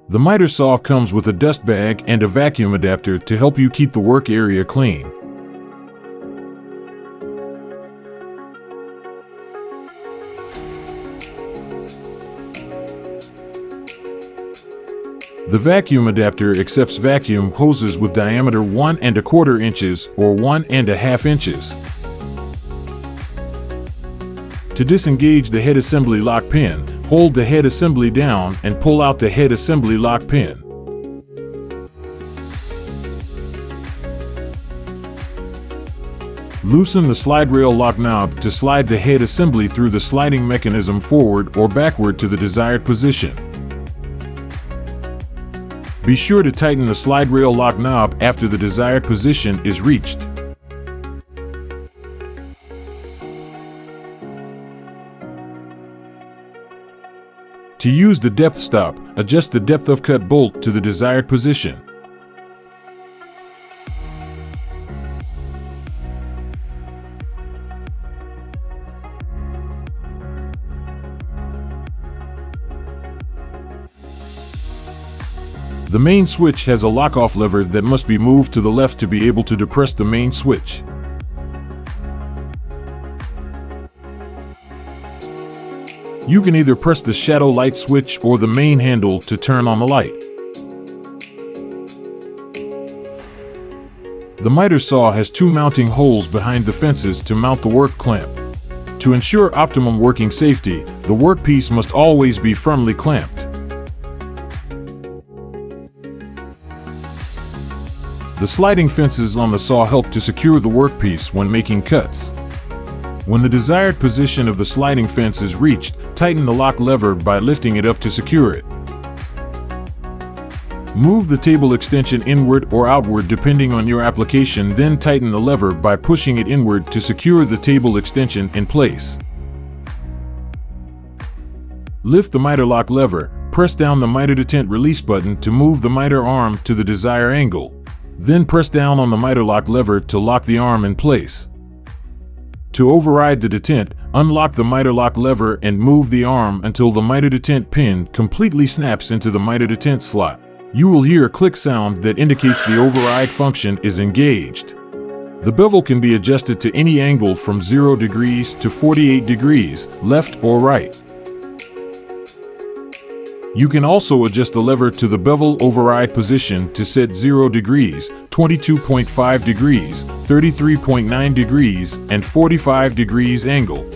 The miter saw comes with a dust bag and a vacuum adapter to help you keep the work area clean. The vacuum adapter accepts vacuum hoses with diameter 1 1/4 inches or 1 1/2 inches. To disengage the head assembly lock pin, hold the head assembly down and pull out the head assembly lock pin. Loosen the slide rail lock knob to slide the head assembly through the sliding mechanism forward or backward to the desired position. Be sure to tighten the slide rail lock knob after the desired position is reached. To use the depth stop, adjust the depth of cut bolt to the desired position. The main switch has a lock-off lever that must be moved to the left to be able to depress the main switch. You can either press the shadow light switch or the main handle to turn on the light. The miter saw has 2 mounting holes behind the fences to mount the work clamp. To ensure optimum working safety, the workpiece must always be firmly clamped. The sliding fences on the saw help to secure the workpiece when making cuts. When the desired position of the sliding fence is reached, tighten the lock lever by lifting it up to secure it. Move the table extension inward or outward depending on your application, then tighten the lever by pushing it inward to secure the table extension in place. Lift the miter lock lever, press down the miter detent release button to move the miter arm to the desired angle. Then press down on the miter lock lever to lock the arm in place. To override the detent, unlock the miter lock lever and move the arm until the miter detent pin completely snaps into the miter detent slot. You will hear a click sound that indicates the override function is engaged. The bevel can be adjusted to any angle from 0 degrees to 48 degrees, left or right. You can also adjust the lever to the bevel override position to set 0 degrees, 22.5 degrees, 33.9 degrees, and 45 degrees angle.